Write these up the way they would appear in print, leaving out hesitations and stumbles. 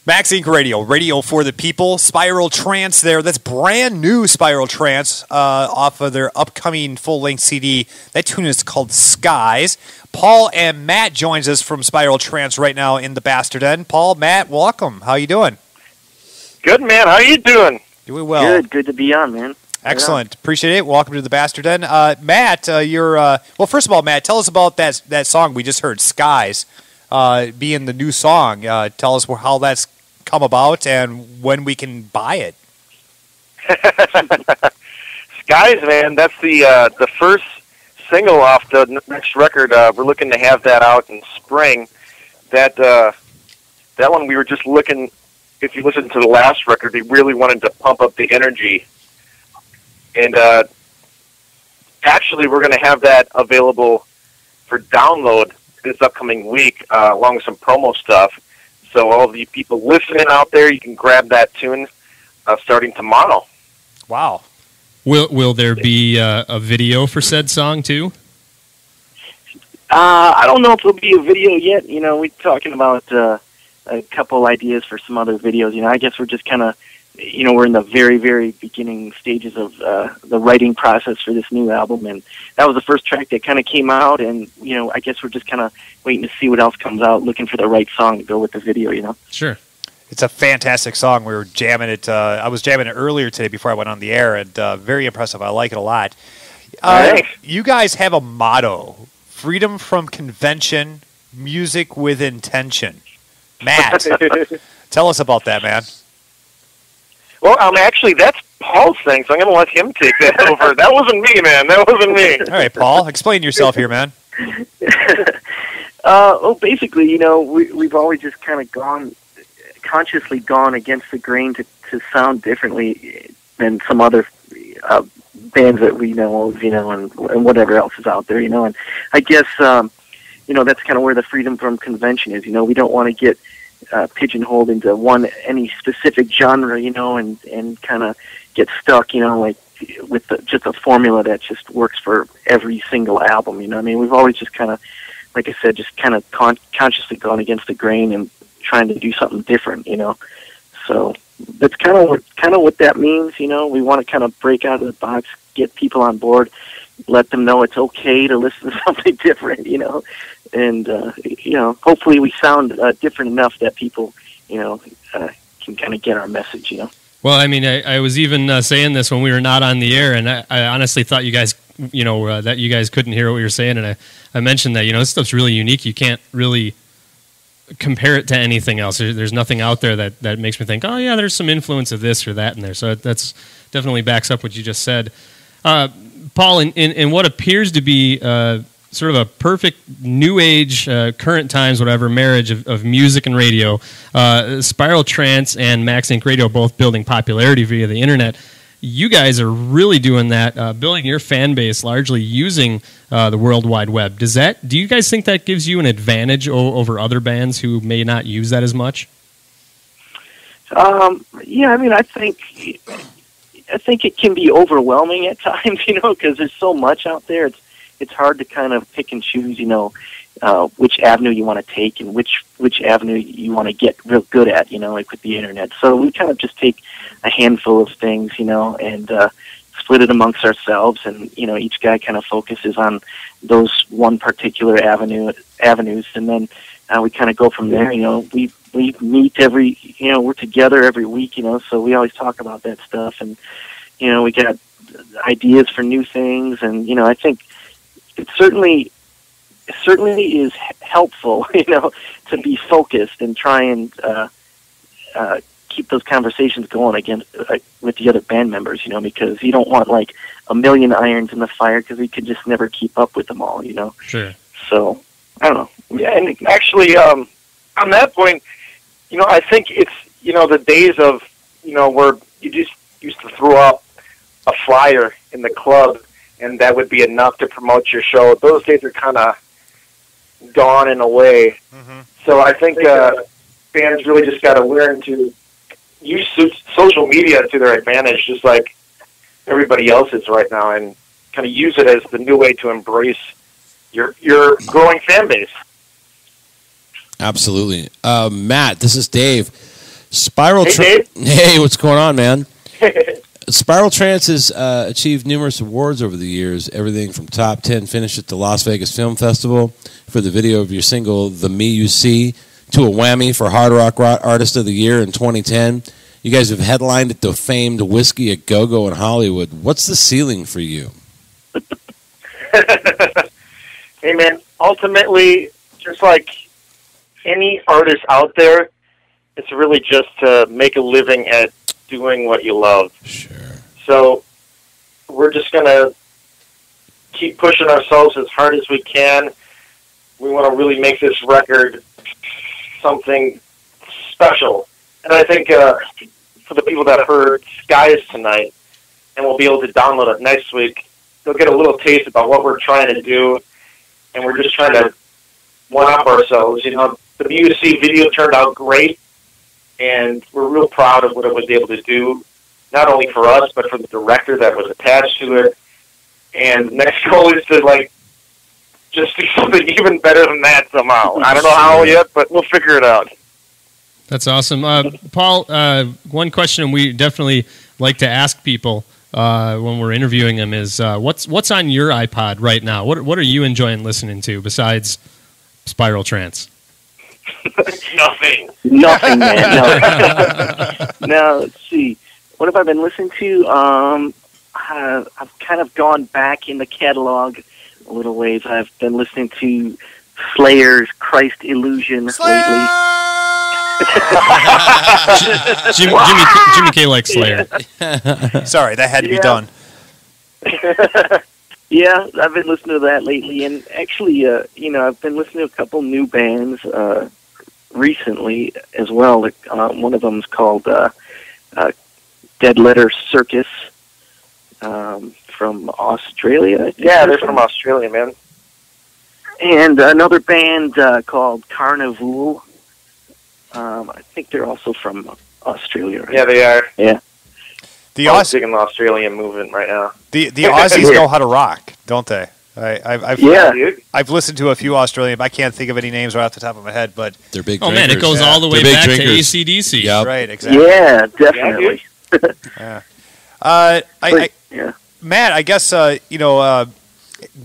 Max Inc. Radio, radio for the people. Spiral Trance there. That's brand new Spiral Trance off of their upcoming full-length CD. That tune is called Skies. Paul and Matt joins us from Spiral Trance right now in the Bastard End. Paul, Matt, welcome. How you doing? Good, man. How you doing? Doing well. Good to be on, man. Excellent. Appreciate it. Welcome to the Bastard Den. Matt, you're well. First of all, Matt, tell us about that song we just heard, "Skies," being the new song. Tell us how that's come about and when we can buy it. "Skies," man. That's the first single off the next record. We're looking to have that out in spring. That one we were just looking. If you listen to the last record, we really wanted to pump up the energy. And actually, we're going to have that available for download this upcoming week, along with some promo stuff. So all of you people listening out there, you can grab that tune starting tomorrow. Wow. Will there be a video for said song, too? I don't know if there'll be a video yet. You know, we're talking about a couple ideas for some other videos. You know, I guess we're just kind of, you know, we're in the very, very beginning stages of the writing process for this new album, and that was the first track that kind of came out, and, you know, I guess we're just kind of waiting to see what else comes out, looking for the right song to go with the video, you know? Sure. It's a fantastic song. We were jamming it. I was jamming it earlier today before I went on the air, and very impressive. I like it a lot. You guys have a motto, freedom from convention, music with intention. Matt, tell us about that, man. Well, actually, that's Paul's thing, so I'm going to let him take that over. That wasn't me, man. That wasn't me. All right, Paul, explain yourself here, man. Well, basically, you know, we've always just kind of consciously gone against the grain to sound differently than some other bands that we know of, you know, and whatever else is out there, you know. And I guess, you know, that's kind of where the freedom from convention is. You know, we don't want to get pigeonholed into any specific genre, you know, and kind of get stuck, you know, like with just a formula that just works for every single album, you know. I mean, we've always just kind of, like I said, just kind of consciously gone against the grain and trying to do something different, you know. So that's kind of what that means, you know. We want to kind of break out of the box, get people on board, let them know it's okay to listen to something different, you know. And, you know, hopefully we sound different enough that people, you know, can kind of get our message, you know. Well, I mean, I was even saying this when we were not on the air, and I honestly thought you guys, you know, that you guys couldn't hear what we were saying, and I mentioned that, you know, this stuff's really unique. You can't really compare it to anything else. There's nothing out there that makes me think, oh, yeah, there's some influence of this or that in there. So that's definitely backs up what you just said. Paul, in what appears to be sort of a perfect new age, current times, whatever, marriage of music and radio, Spiral Trance and Max Inc. Radio both building popularity via the internet. You guys are really doing that, building your fan base largely using the World Wide Web. Do you guys think that gives you an advantage over other bands who may not use that as much? Yeah, I mean, I think it can be overwhelming at times, you know, because there's so much out there. It's hard to kind of pick and choose, you know, which avenue you want to take and which avenue you want to get real good at, you know, like with the internet. So we kind of just take a handful of things, you know, and split it amongst ourselves, and, you know, each guy kind of focuses on those one particular avenues, and then we kind of go from there. You know, we meet we're together every week, you know, so we always talk about that stuff, and, you know, we got ideas for new things, and, you know, I think it certainly is helpful, you know, to be focused and try and keep those conversations going with the other band members, you know, because you don't want like a million irons in the fire, because we could just never keep up with them all, you know. Sure. So I don't know. Yeah, and actually, on that point, you know, I think it's, you know, the days of, you know, where you just used to throw up a flyer in the club and that would be enough to promote your show. Those days are kind of gone in a way. Mm-hmm. So I think bands really just got to learn to use social media to their advantage, just like everybody else is right now, and kind of use it as the new way to embrace your growing fan base. Absolutely. Matt, this is Dave. Spiral Trance. Hey, what's going on, man? Spiral Trance has achieved numerous awards over the years, everything from top 10 finish at the Las Vegas Film Festival for the video of your single, The Me You See, to a whammy for Hard Rock Artist of the Year in 2010. You guys have headlined at the famed Whiskey a Go-Go in Hollywood. What's the ceiling for you? Hey, man, ultimately, just like any artist out there, it's really just to make a living at doing what you love. Sure. So we're just going to keep pushing ourselves as hard as we can. We want to really make this record something special. And I think for the people that heard Skies tonight and will be able to download it next week, they'll get a little taste about what we're trying to do. And we're just trying to one-up ourselves. You know, the MUC video turned out great. And we're real proud of what it was able to do, not only for us, but for the director that was attached to it. And next goal is to, like, just do something even better than that somehow. I don't know how yet, but we'll figure it out. That's awesome. Paul, one question we definitely like to ask people when we're interviewing them is, what's on your iPod right now? What are you enjoying listening to besides Spiral Trance? Nothing. Nothing, man. No. Now, let's see. What have I been listening to? I've kind of gone back in the catalog a little ways. I've been listening to Slayer's Christ Illusion lately. Jimmy K likes Slayer. Sorry, that had to be done. Yeah, I've been listening to that lately, and actually, I've been listening to a couple new bands recently as well. One of them is called Dead Letter Circus from Australia. Yeah, they're from Australia, man. And another band called Carnival. I think they're also from Australia. Right? Yeah, they are. Yeah. I'm digging the Australian movement right now. The Aussies know how to rock, don't they? I've listened to a few Australian, but I can't think of any names right off the top of my head. But they're big. Oh man, it goes all the way back to AC/DC. Yep. Right, exactly. Yeah, definitely. Matt, I guess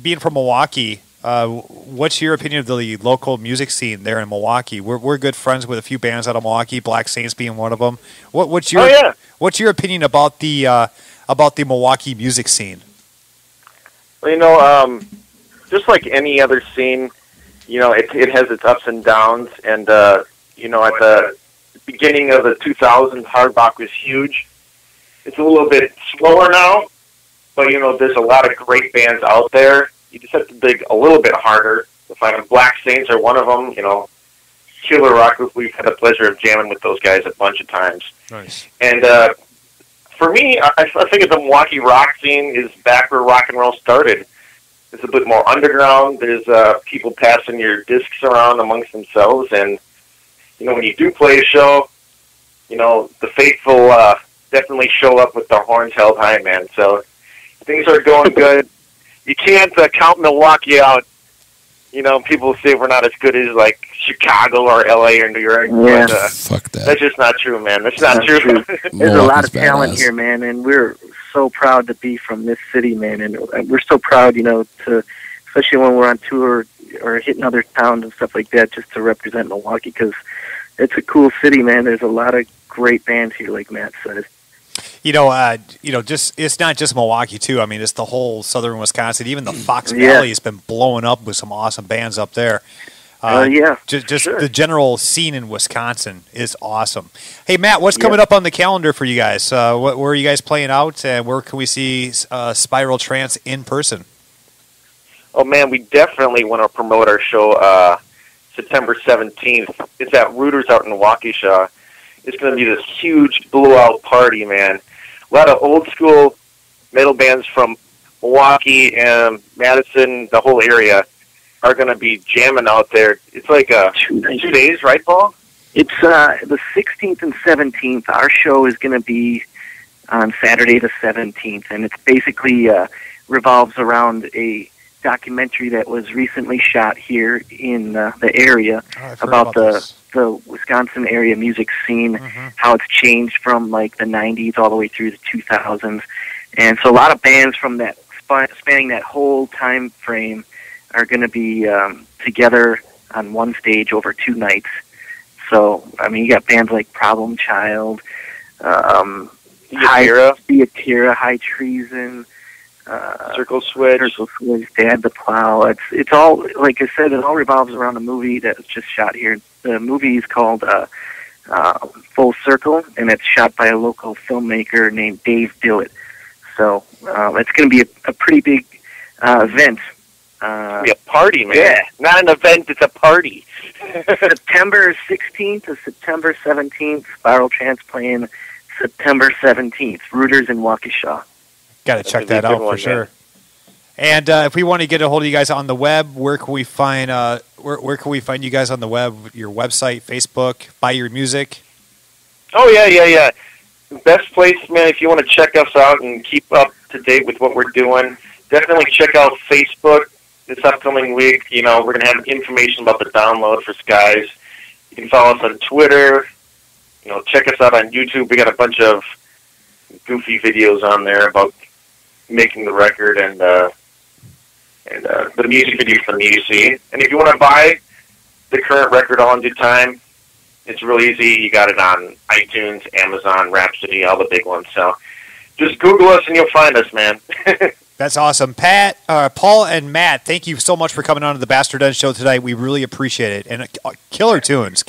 being from Milwaukee, what's your opinion of the local music scene there in Milwaukee? We're good friends with a few bands out of Milwaukee, Black Saints being one of them. What's your opinion about the Milwaukee music scene? Well, just like any other scene, it has its ups and downs. And at the beginning of the 2000s, hard rock was huge. It's a little bit slower now, but there's a lot of great bands out there. You just have to dig a little bit harder to find them. Black Saints are one of them. Killer Rock. We've had the pleasure of jamming with those guys a bunch of times. Nice. And for me, I think the Milwaukee rock scene is back where rock and roll started. It's a bit more underground. There's people passing your discs around amongst themselves, and when you do play a show, the faithful definitely show up with their horns held high, man. So things are going good. You can't count Milwaukee out. People say we're not as good as like Chicago or LA or New York. Yeah. But, fuck that. That's just not true, man. That's not true. There's a lot of talent here, man, and we're so proud to be from this city, man. And we're so proud, to, especially when we're on tour or hitting other towns and stuff like that, just to represent Milwaukee, because it's a cool city, man. There's a lot of great bands here, like Matt said. Just it's not just Milwaukee too. I mean, it's the whole southern Wisconsin. Even the Fox Valley has been blowing up with some awesome bands up there. Just sure. The general scene in Wisconsin is awesome. Hey, Matt, what's coming up on the calendar for you guys? Where are you guys playing out, and where can we see Spiral Trance in person? Oh man, we definitely want to promote our show September 17th. It's at Rooters out in Waukesha. It's going to be this huge blowout party, man. A lot of old school metal bands from Milwaukee and Madison, the whole area, are going to be jamming out there. It's like 2 days, right, Paul? It's the 16th and 17th. Our show is going to be on Saturday the 17th, and it's basically revolves around a documentary that was recently shot here in the area about the Wisconsin area music scene, how it's changed from like the 90s all the way through the 2000s. And so a lot of bands from that spanning that whole time frame are going to be together on one stage over 2 nights. So, I mean, you got bands like Problem Child, Theatira, High Treason, Circle Switch, Dad the Plow. It's all, like I said, it all revolves around a movie that was just shot here. The movie is called Full Circle, and it's shot by a local filmmaker named Dave Dillett. So it's going to be a pretty big event. It's be a party, man. Yeah. Not an event, it's a party. September 16th to September 17th, Spiral Trance playing September 17th, Rooters in Waukesha. Got to check that out for sure. And if we want to get a hold of you guys on the web, where can we find where can we find you guys on the web? Your website, Facebook, buy your music? Oh, yeah. Best place, man, if you want to check us out and keep up to date with what we're doing, definitely check out Facebook this upcoming week. You know, we're going to have information about the download for Skies. You can follow us on Twitter. You know, check us out on YouTube. We got a bunch of goofy videos on there about making the record and the music video for the music. And if you want to buy the current record all in due time, it's real easy. You got it on iTunes, Amazon, Rhapsody, all the big ones. So just Google us and you'll find us, man. That's awesome. Paul and Matt, thank you so much for coming on to the Bastard Den Show tonight. We really appreciate it. And killer tunes.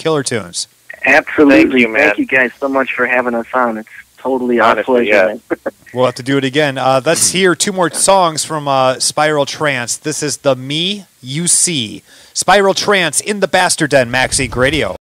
Absolutely. Thank you, man. Thank you guys so much for having us on. It's totally our pleasure. Yeah. We'll have to do it again. Let's hear 2 more songs from Spiral Trance. This is the Me You See. Spiral Trance in the Bastard Den, Max Inc. Radio.